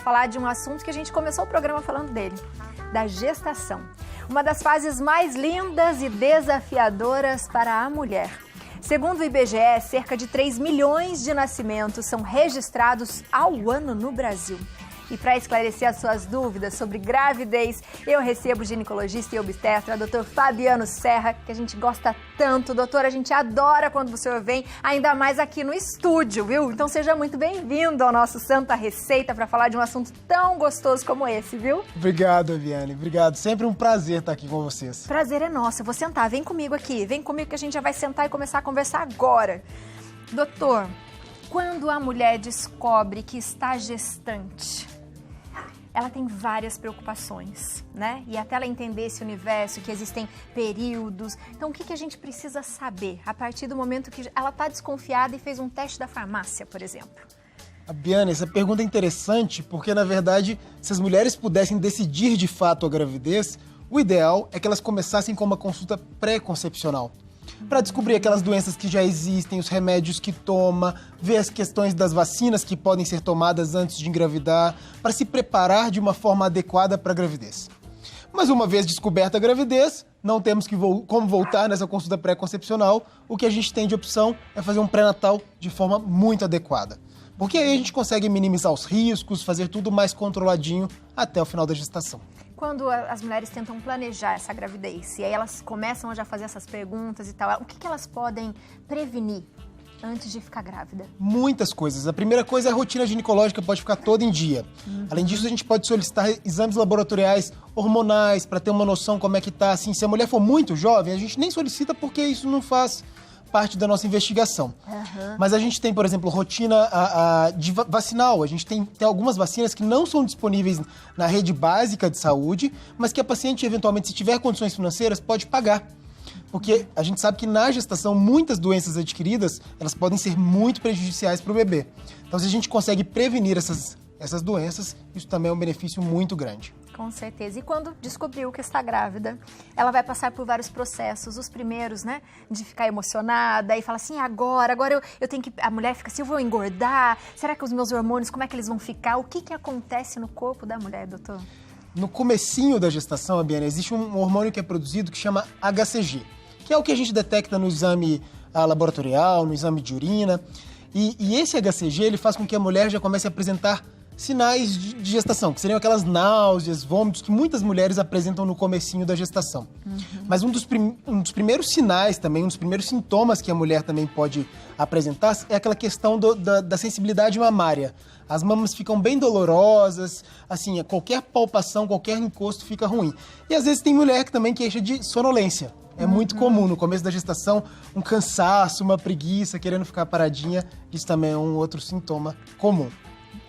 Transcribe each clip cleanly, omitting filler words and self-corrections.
falar de um assunto que a gente começou o programa falando dele, da gestação. Uma das fases mais lindas e desafiadoras para a mulher. Segundo o IBGE, cerca de 3 milhões de nascimentos são registrados ao ano no Brasil. E para esclarecer as suas dúvidas sobre gravidez, eu recebo o ginecologista e obstetra, Dr. Fabiano Serra, que a gente gosta tanto. Doutor, a gente adora quando o senhor vem, ainda mais aqui no estúdio, viu? Então seja muito bem-vindo ao nosso Santa Receita para falar de um assunto tão gostoso como esse, viu? Obrigado, Aviane. Obrigado. Sempre um prazer estar aqui com vocês. Prazer é nosso. Eu vou sentar. Vem comigo aqui. Vem comigo que a gente já vai sentar e começar a conversar agora. Doutor, quando a mulher descobre que está gestante, ela tem várias preocupações, né? E até ela entender esse universo, que existem períodos. Então, o que a gente precisa saber a partir do momento que ela está desconfiada e fez um teste da farmácia, por exemplo? Biane, essa pergunta é interessante porque, na verdade, se as mulheres pudessem decidir de fato a gravidez, o ideal é que elas começassem com uma consulta pré-concepcional, para descobrir aquelas doenças que já existem, os remédios que toma, ver as questões das vacinas que podem ser tomadas antes de engravidar, para se preparar de uma forma adequada para a gravidez. Mas uma vez descoberta a gravidez, não temos como voltar nessa consulta pré-concepcional. O que a gente tem de opção é fazer um pré-natal de forma muito adequada. Porque aí a gente consegue minimizar os riscos, fazer tudo mais controladinho até o final da gestação. Quando as mulheres tentam planejar essa gravidez, e aí elas começam a já fazer essas perguntas e tal, o que elas podem prevenir antes de ficar grávida? Muitas coisas. A primeira coisa é a rotina ginecológica, pode ficar toda em dia. Além disso, a gente pode solicitar exames laboratoriais hormonais para ter uma noção como é que tá. Assim, se a mulher for muito jovem, a gente nem solicita porque isso não faz parte da nossa investigação. Mas a gente tem, por exemplo, rotina vacinal. A gente tem algumas vacinas que não são disponíveis na rede básica de saúde, mas que a paciente, eventualmente, se tiver condições financeiras, pode pagar. Porque a gente sabe que na gestação, muitas doenças adquiridas, elas podem ser muito prejudiciais para o bebê. Então, se a gente consegue prevenir essas doenças, isso também é um benefício muito grande. Com certeza. E quando descobriu que está grávida, ela vai passar por vários processos. Os primeiros, né, de ficar emocionada e falar assim, agora eu tenho que... A mulher fica assim, eu vou engordar? Será que os meus hormônios, como é que eles vão ficar? O que acontece no corpo da mulher, doutor? No comecinho da gestação, Abiana, existe um hormônio que é produzido que chama HCG, que é o que a gente detecta no exame laboratorial, no exame de urina. E esse HCG, ele faz com que a mulher já comece a apresentar sinais de gestação, que seriam aquelas náuseas, vômitos que muitas mulheres apresentam no comecinho da gestação. Mas um dos primeiros sinais também, um dos primeiros sintomas que a mulher também pode apresentar é aquela questão da sensibilidade mamária. As mamas ficam bem dolorosas, assim, qualquer palpação, qualquer encosto fica ruim. E às vezes tem mulher que também queixa de sonolência. É muito comum no começo da gestação, um cansaço, uma preguiça, querendo ficar paradinha. Isso também é um outro sintoma comum.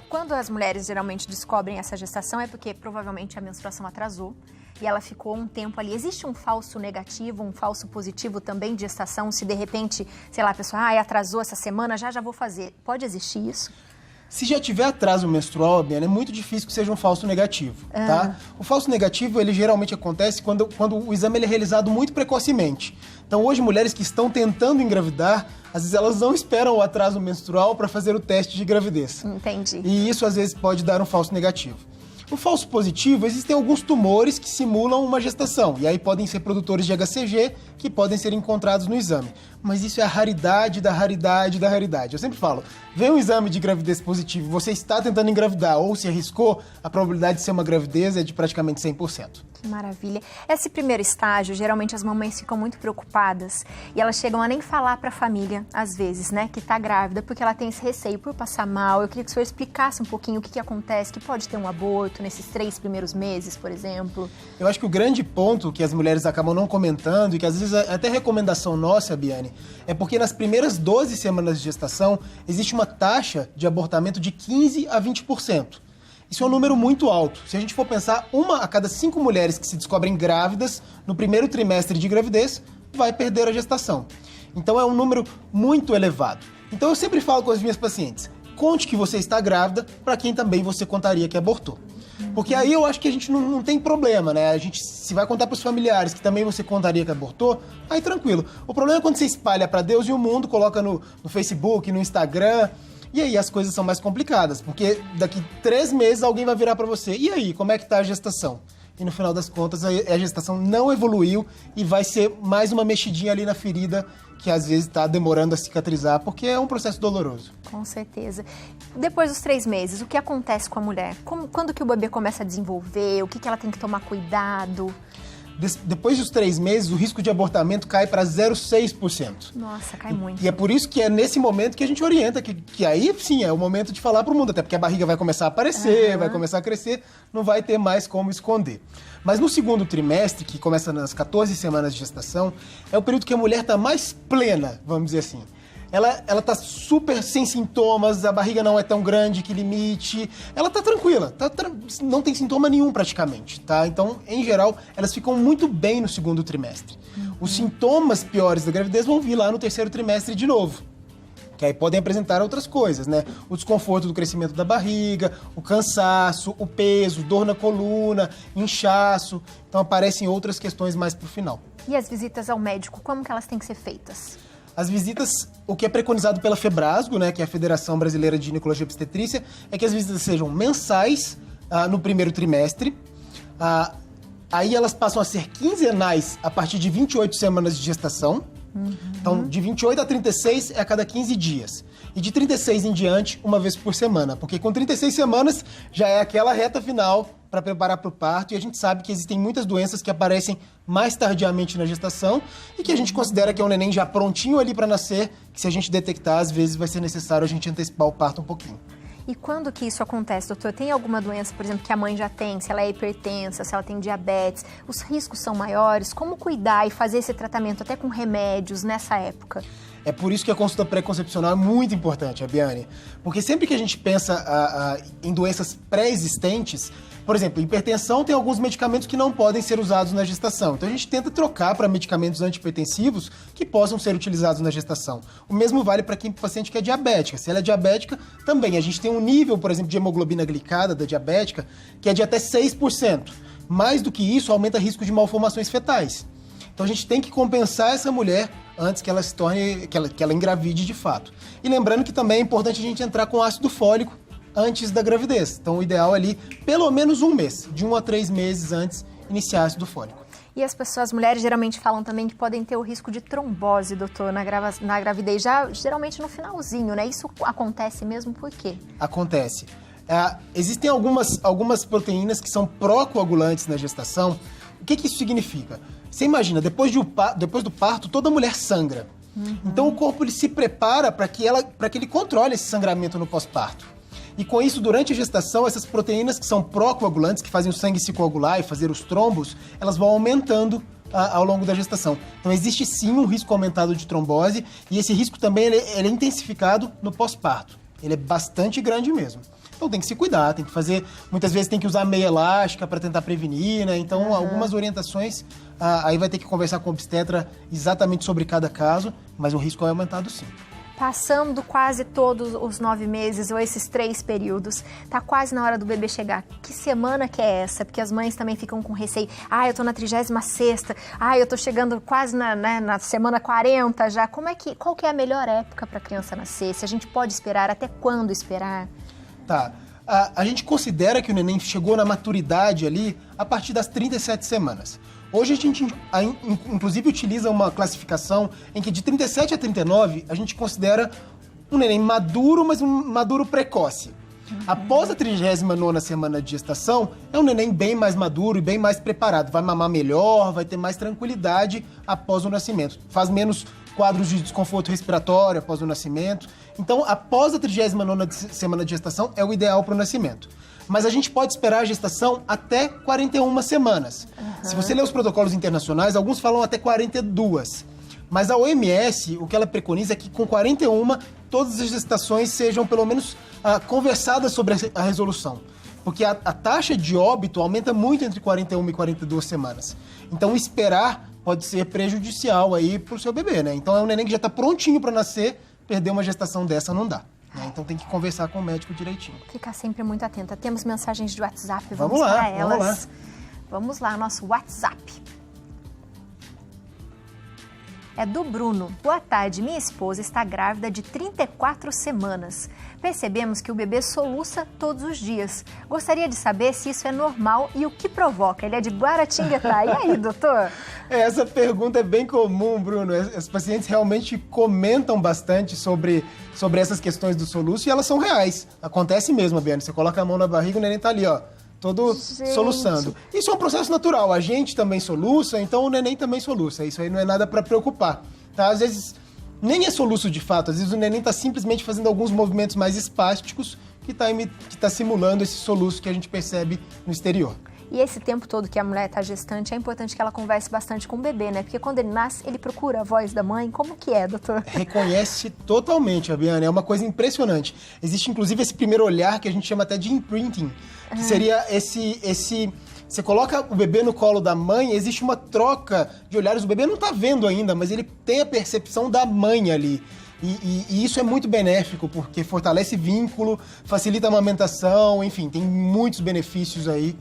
Quando as mulheres geralmente descobrem essa gestação é porque provavelmente a menstruação atrasou e ela ficou um tempo ali. Existe um falso negativo, um falso positivo também de gestação? Se de repente, sei lá, a pessoa, atrasou essa semana, já vou fazer. Pode existir isso? Se já tiver atraso menstrual, Biana, é muito difícil que seja um falso negativo, tá? O falso negativo, ele geralmente acontece quando o exame ele é realizado muito precocemente. Então, hoje, mulheres que estão tentando engravidar, às vezes elas não esperam o atraso menstrual para fazer o teste de gravidez. Entendi. E isso, às vezes, pode dar um falso negativo. No falso positivo, existem alguns tumores que simulam uma gestação, e aí podem ser produtores de HCG que podem ser encontrados no exame. Mas isso é a raridade da raridade da raridade. Eu sempre falo, vê um exame de gravidez positivo, você está tentando engravidar ou se arriscou, a probabilidade de ser uma gravidez é de praticamente 100%. Que maravilha. Esse primeiro estágio, geralmente as mamães ficam muito preocupadas e elas chegam a nem falar para a família, às vezes, né, que está grávida, porque ela tem esse receio por passar mal. Eu queria que o senhor explicasse um pouquinho o que acontece, que pode ter um aborto nesses 3 primeiros meses, por exemplo. Eu acho que o grande ponto que as mulheres acabam não comentando e que às vezes é até recomendação nossa, Biane, é porque nas primeiras 12 semanas de gestação existe uma taxa de abortamento de 15% a 20%. Isso é um número muito alto. Se a gente for pensar, 1 a cada 5 mulheres que se descobrem grávidas no primeiro trimestre de gravidez vai perder a gestação. Então é um número muito elevado. Então eu sempre falo com as minhas pacientes, conte que você está grávida para quem também você contaria que abortou. Porque aí eu acho que a gente não tem problema, né? A gente, se vai contar para os familiares que também você contaria que abortou, aí tranquilo. O problema é quando você espalha para Deus e o mundo, coloca no Facebook, no Instagram, E aí as coisas são mais complicadas, porque daqui 3 meses alguém vai virar para você, e aí, como é que tá a gestação? E no final das contas a gestação não evoluiu e vai ser mais uma mexidinha ali na ferida que às vezes está demorando a cicatrizar, porque é um processo doloroso. Com certeza. Depois dos 3 meses, o que acontece com a mulher? Quando que o bebê começa a desenvolver? O que ela tem que tomar cuidado? Depois dos 3 meses, o risco de abortamento cai para 0,6%. Nossa, cai muito. E é por isso que é nesse momento que a gente orienta, que aí sim é o momento de falar para o mundo, até porque a barriga vai começar a aparecer, vai começar a crescer, não vai ter mais como esconder. Mas no segundo trimestre, que começa nas 14 semanas de gestação, é o período que a mulher está mais plena, vamos dizer assim. Ela tá super sem sintomas, a barriga não é tão grande que limite, ela tá tranquila, não tem sintoma nenhum praticamente, tá? Então, em geral, elas ficam muito bem no segundo trimestre. Os sintomas piores da gravidez vão vir lá no terceiro trimestre de novo, que aí podem apresentar outras coisas, né? O desconforto do crescimento da barriga, o cansaço, o peso, dor na coluna, inchaço. Então aparecem outras questões mais pro final. E as visitas ao médico, como que elas têm que ser feitas? As visitas, o que é preconizado pela FEBRASGO, né, que é a Federação Brasileira de Ginecologia e Obstetrícia, é que as visitas sejam mensais no primeiro trimestre. Aí elas passam a ser quinzenais a partir de 28 semanas de gestação. Então, de 28 a 36 é a cada 15 dias. E de 36 em diante, uma vez por semana. Porque com 36 semanas já é aquela reta final para preparar para o parto. E a gente sabe que existem muitas doenças que aparecem mais tardiamente na gestação e que a gente considera que é um neném já prontinho ali para nascer, que se a gente detectar, às vezes vai ser necessário a gente antecipar o parto um pouquinho. E quando que isso acontece, doutor? Tem alguma doença, por exemplo, que a mãe já tem, se ela é hipertensa, se ela tem diabetes, os riscos são maiores? Como cuidar e fazer esse tratamento até com remédios nessa época? É por isso que a consulta pré-concepcional é muito importante, Abiane. Porque sempre que a gente pensa em doenças pré-existentes, por exemplo, hipertensão tem alguns medicamentos que não podem ser usados na gestação. Então a gente tenta trocar para medicamentos antihipertensivos que possam ser utilizados na gestação. O mesmo vale para quem paciente que é diabética. Se ela é diabética, também. A gente tem um nível, por exemplo, de hemoglobina glicada da diabética que é de até 6%. Mais do que isso, aumenta o risco de malformações fetais. Então a gente tem que compensar essa mulher antes que ela se torne, que ela engravide de fato. E lembrando que também é importante a gente entrar com ácido fólico antes da gravidez. Então o ideal é ali, pelo menos 1 mês, de 1 a 3 meses antes, iniciar ácido fólico. E as mulheres geralmente falam também que podem ter o risco de trombose, doutor, na gravidez, já geralmente no finalzinho, né? Isso acontece mesmo por quê? Acontece. Existem algumas proteínas que são pró-coagulantes na gestação. O que isso significa? Você imagina, depois do parto, toda mulher sangra. Então o corpo ele se prepara para que ele controle esse sangramento no pós-parto. E com isso, durante a gestação, essas proteínas que são pró-coagulantes, que fazem o sangue se coagular e fazer os trombos, elas vão aumentando ao longo da gestação. Então existe sim um risco aumentado de trombose e esse risco também ele é intensificado no pós-parto. Ele é bastante grande mesmo. Então tem que se cuidar, tem que fazer... Muitas vezes tem que usar meia elástica para tentar prevenir, né? Então algumas orientações, aí vai ter que conversar com o obstetra exatamente sobre cada caso, mas o risco é aumentado sim. Passando quase todos os 9 meses ou esses 3 períodos, tá quase na hora do bebê chegar. Que semana que é essa? Porque as mães também ficam com receio. Eu tô na 36ª. Eu tô chegando quase na semana 40 já. Qual que é a melhor época para a criança nascer? Se a gente pode esperar, até quando esperar? Tá. A gente considera que o neném chegou na maturidade ali a partir das 37 semanas. Hoje a gente, inclusive, utiliza uma classificação em que de 37 a 39 a gente considera um neném maduro, mas um maduro precoce. Após a 39ª semana de gestação, é um neném bem mais maduro e bem mais preparado. Vai mamar melhor, vai ter mais tranquilidade após o nascimento. Faz menos quadros de desconforto respiratório após o nascimento. Então, após a 39ª semana de gestação, é o ideal para o nascimento. Mas a gente pode esperar a gestação até 41 semanas. Se você ler os protocolos internacionais, alguns falam até 42. Mas a OMS, o que ela preconiza é que com 41, todas as gestações sejam pelo menos conversadas sobre a resolução. Porque a taxa de óbito aumenta muito entre 41 e 42 semanas. Então esperar pode ser prejudicial aí pro seu bebê, né? Então é um neném que já está prontinho para nascer, perder uma gestação dessa não dá. Então tem que conversar com o médico direitinho. Ficar sempre muito atenta. Temos mensagens de WhatsApp, vamos lá, para elas. Vamos lá. Vamos lá, nosso WhatsApp. É do Bruno. Boa tarde, minha esposa está grávida de 34 semanas. Percebemos que o bebê soluça todos os dias. Gostaria de saber se isso é normal e o que provoca. Ele é de Guaratinguetá. E aí, doutor? Essa pergunta é bem comum, Bruno. Os pacientes realmente comentam bastante sobre essas questões do soluço e elas são reais. Acontece mesmo, Biane. Você coloca a mão na barriga e o neném tá ali, ó. Todo soluçando. Isso é um processo natural. A gente também soluça, então o neném também soluça. Isso aí não é nada para preocupar. Tá? Às vezes nem é soluço de fato. Às vezes o neném está simplesmente fazendo alguns movimentos mais espásticos que tá simulando esse soluço que a gente percebe no exterior. E esse tempo todo que a mulher está gestante, é importante que ela converse bastante com o bebê, né? Porque quando ele nasce, ele procura a voz da mãe. Como que é, doutor? Reconhece totalmente, Fabiana. É uma coisa impressionante. Existe, inclusive, esse primeiro olhar que a gente chama até de imprinting, que seria esse... Você coloca o bebê no colo da mãe, existe uma troca de olhares. O bebê não está vendo ainda, mas ele tem a percepção da mãe ali. E isso é muito benéfico, porque fortalece vínculo, facilita a amamentação, enfim, tem muitos benefícios aí.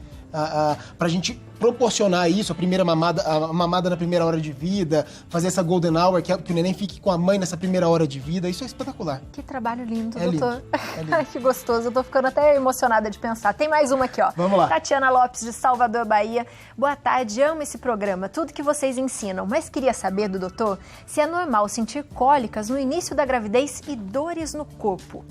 Pra gente proporcionar isso, a mamada na primeira hora de vida, fazer essa golden hour, que o neném fique com a mãe nessa primeira hora de vida, isso é espetacular. Que trabalho lindo, é doutor. Lindo. É lindo. Que gostoso, eu tô ficando até emocionada de pensar. Tem mais uma aqui, ó. Vamos lá. Tatiana Lopes, de Salvador, Bahia. Boa tarde, amo esse programa, tudo que vocês ensinam, mas queria saber do doutor se é normal sentir cólicas no início da gravidez e dores no corpo.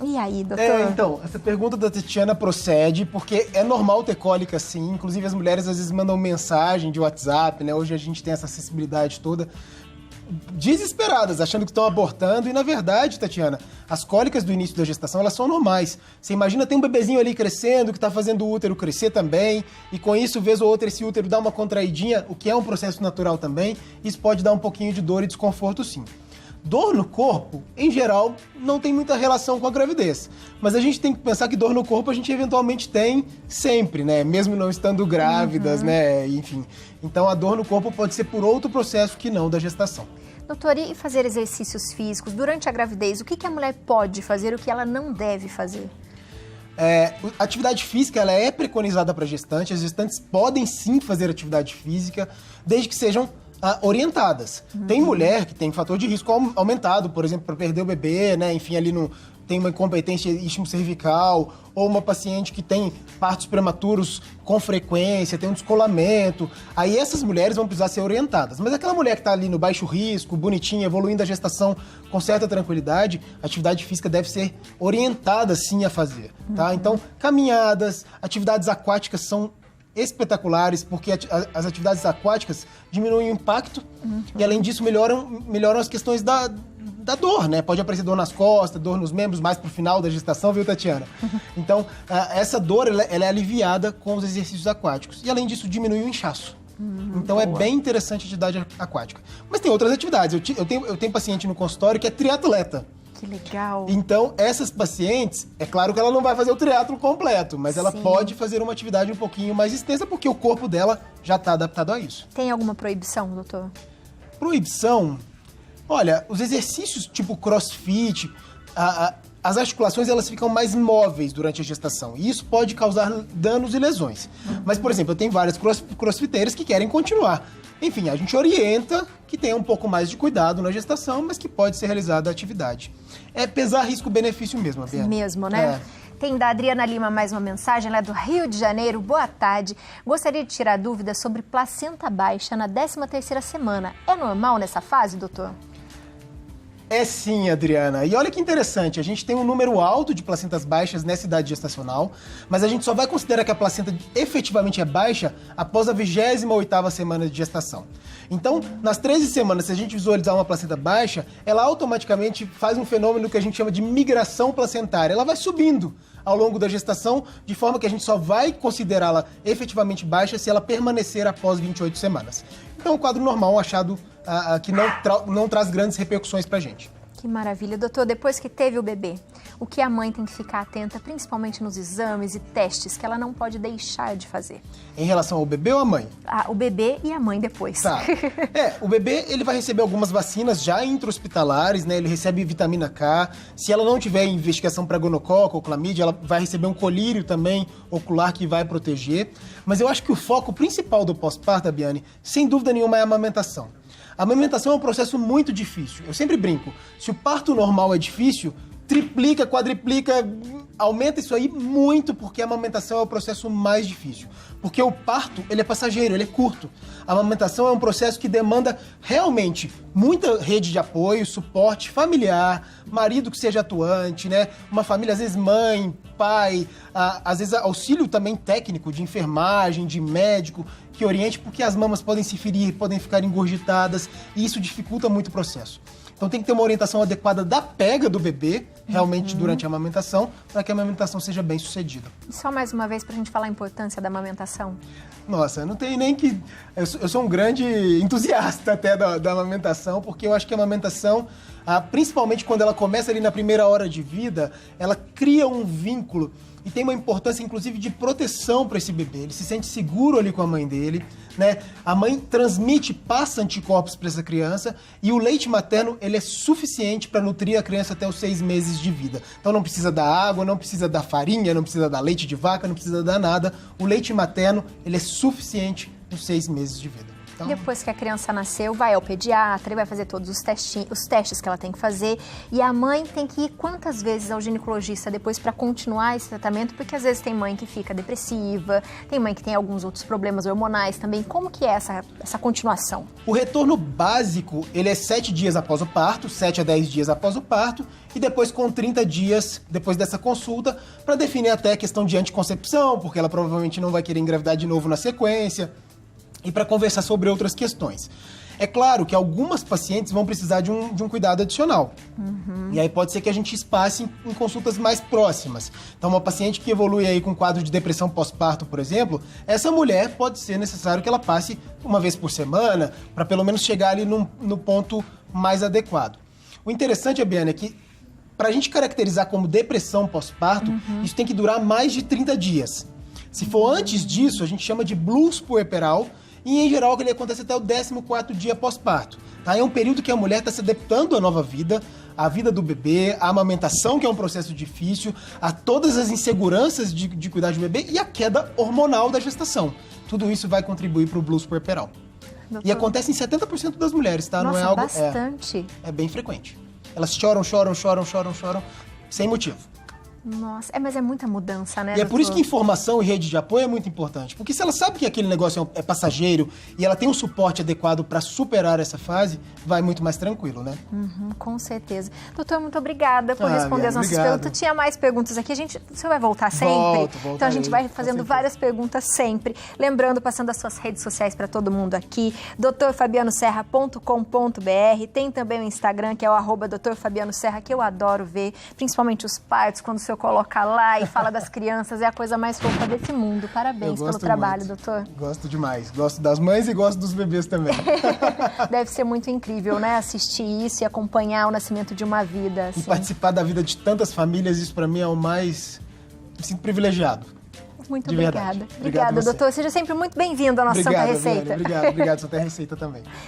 E aí, doutor? Então, essa pergunta da Tatiana procede, porque é normal ter cólica, sim. Inclusive, as mulheres às vezes mandam mensagem de WhatsApp, né? Hoje a gente tem essa acessibilidade toda, desesperadas, achando que estão abortando. E, na verdade, Tatiana, as cólicas do início da gestação, elas são normais. Você imagina, tem um bebezinho ali crescendo, que está fazendo o útero crescer também, e com isso, vez ou outra, esse útero dá uma contraidinha, o que é um processo natural também. Isso pode dar um pouquinho de dor e desconforto, sim. Dor no corpo, em geral, não tem muita relação com a gravidez. Mas a gente tem que pensar que dor no corpo a gente eventualmente tem sempre, né? Mesmo não estando grávidas, né? Enfim. Então a dor no corpo pode ser por outro processo que não da gestação. Doutor, e fazer exercícios físicos durante a gravidez? O que a mulher pode fazer, o que ela não deve fazer? A atividade física ela é preconizada para gestante. As gestantes podem sim fazer atividade física, desde que sejam orientadas. Tem mulher que tem fator de risco aumentado, por exemplo, para perder o bebê, né? Enfim, ali tem uma incompetência istmo-cervical, ou uma paciente que tem partos prematuros com frequência, tem um descolamento. Aí essas mulheres vão precisar ser orientadas. Mas aquela mulher que está ali no baixo risco, bonitinha, evoluindo a gestação com certa tranquilidade, a atividade física deve ser orientada sim a fazer, tá? Então, caminhadas, atividades aquáticas são espetaculares, porque as atividades aquáticas diminuem o impacto e, além disso, melhoram as questões da dor, né? Pode aparecer dor nas costas, dor nos membros, mais pro final da gestação, viu, Tatiana? Então, essa dor, ela é aliviada com os exercícios aquáticos. E, além disso, diminui o inchaço. Então, boa. É bem interessante a atividade aquática. Mas tem outras atividades. Eu tenho paciente no consultório que é triatleta. Que legal. Então, essas pacientes, é claro que ela não vai fazer o triatlo completo, mas ela pode fazer uma atividade um pouquinho mais extensa, porque o corpo dela já está adaptado a isso. Tem alguma proibição, doutor? Proibição? Olha, os exercícios tipo crossfit, as articulações elas ficam mais móveis durante a gestação, e isso pode causar danos e lesões. Mas, por exemplo, eu tenho várias crossfiteiras que querem continuar. Enfim, a gente orienta que tenha um pouco mais de cuidado na gestação, mas que pode ser realizada a atividade. É pesar risco-benefício mesmo, Biane. Mesmo, né? Tem da Adriana Lima mais uma mensagem, ela é do Rio de Janeiro. Boa tarde. Gostaria de tirar dúvidas sobre placenta baixa na 13ª semana. É normal nessa fase, doutor? É sim, Adriana. E olha que interessante, a gente tem um número alto de placentas baixas nessa idade gestacional, mas a gente só vai considerar que a placenta efetivamente é baixa após a 28ª semana de gestação. Então, nas 13 semanas, se a gente visualizar uma placenta baixa, ela automaticamente faz um fenômeno que a gente chama de migração placentária. Ela vai subindo ao longo da gestação, de forma que a gente só vai considerá-la efetivamente baixa se ela permanecer após 28 semanas. Então, é um quadro normal, um achado que não traz grandes repercussões pra gente. Que maravilha. Doutor, depois que teve o bebê, o que a mãe tem que ficar atenta, principalmente nos exames e testes, que ela não pode deixar de fazer? Em relação ao bebê ou à mãe? O bebê e a mãe depois. Tá. O bebê, ele vai receber algumas vacinas já intra-hospitalares, né? Ele recebe vitamina K. Se ela não tiver investigação para gonococo ou clamídia, ela vai receber um colírio também ocular que vai proteger. Mas eu acho que o foco principal do pós-parto, Biane, sem dúvida nenhuma, é a amamentação. A amamentação é um processo muito difícil. Eu sempre brinco, se o parto normal é difícil, triplica, quadriplica, aumenta isso aí muito, porque a amamentação é o processo mais difícil. Porque o parto, ele é passageiro, ele é curto. A amamentação é um processo que demanda realmente muita rede de apoio, suporte familiar, marido que seja atuante, né? Uma família, às vezes mãe, pai, às vezes auxílio também técnico, de enfermagem, de médico, que oriente, porque as mamas podem se ferir, podem ficar engurgitadas, e isso dificulta muito o processo. Então tem que ter uma orientação adequada da pega do bebê, realmente, durante a amamentação, para que a amamentação seja bem sucedida. E só mais uma vez para a gente falar a importância da amamentação. Nossa, não tem nem que... Eu sou um grande entusiasta até da amamentação, porque eu acho que a amamentação, principalmente quando ela começa ali na primeira hora de vida, ela cria um vínculo e tem uma importância, inclusive, de proteção para esse bebê. Ele se sente seguro ali com a mãe dele, né? A mãe passa anticorpos para essa criança e o leite materno, ele é suficiente para nutrir a criança até os 6 meses de vida. Então não precisa dar água, não precisa dar farinha, não precisa dar leite de vaca, não precisa dar nada. O leite materno, ele é suficiente nos 6 meses de vida. Então... Depois que a criança nasceu, vai ao pediatra, ele vai fazer todos os testes que ela tem que fazer. E a mãe tem que ir quantas vezes ao ginecologista depois para continuar esse tratamento? Porque às vezes tem mãe que fica depressiva, tem mãe que tem alguns outros problemas hormonais também. Como que é essa continuação? O retorno básico, ele é 7 dias após o parto, 7 a 10 dias após o parto, e depois com 30 dias depois dessa consulta, para definir até a questão de anticoncepção, porque ela provavelmente não vai querer engravidar de novo na sequência, e para conversar sobre outras questões. É claro que algumas pacientes vão precisar de um cuidado adicional. E aí pode ser que a gente espace em consultas mais próximas. Então, uma paciente que evolui aí com quadro de depressão pós-parto, por exemplo, essa mulher pode ser necessário que ela passe uma vez por semana, para pelo menos chegar ali no ponto mais adequado. O interessante, Biane, é que para a gente caracterizar como depressão pós-parto, isso tem que durar mais de 30 dias. Se for antes disso, a gente chama de blues puerperal, e em geral ele acontece até o 14º dia pós-parto. Tá? É um período que a mulher está se adaptando à nova vida, à vida do bebê, à amamentação, que é um processo difícil, a todas as inseguranças de cuidar de um bebê e a queda hormonal da gestação. Tudo isso vai contribuir para o blues puerperal. Doutor... E acontece em 70% das mulheres, tá? Nossa, não é algo... bastante. É bem frequente. Elas choram, sem motivo. Nossa, mas é muita mudança, né? E é por isso que informação e rede de apoio é muito importante. Porque se ela sabe que aquele negócio é passageiro e ela tem um suporte adequado para superar essa fase, vai muito mais tranquilo, né? Com certeza. Doutor, muito obrigada por responder as nossas perguntas. Tinha mais perguntas aqui. Você vai voltar sempre? Voltarei, então a gente vai fazendo várias perguntas sempre. Lembrando, passando as suas redes sociais para todo mundo aqui, drfabianoserra.com.br. Tem também o Instagram, que é o @drfabianoserra, que eu adoro ver, principalmente os partos, quando o senhor coloca lá e fala das crianças, é a coisa mais fofa desse mundo. Parabéns pelo trabalho, doutor. Gosto demais. Gosto das mães e gosto dos bebês também. Deve ser muito incrível, né? Assistir isso e acompanhar o nascimento de uma vida. Assim. E participar da vida de tantas famílias, isso para mim é o mais... Me sinto privilegiado. Muito obrigada. Obrigada, doutor. Seja sempre muito bem-vindo à nossa Santa Receita. Obrigado, Santa Receita também.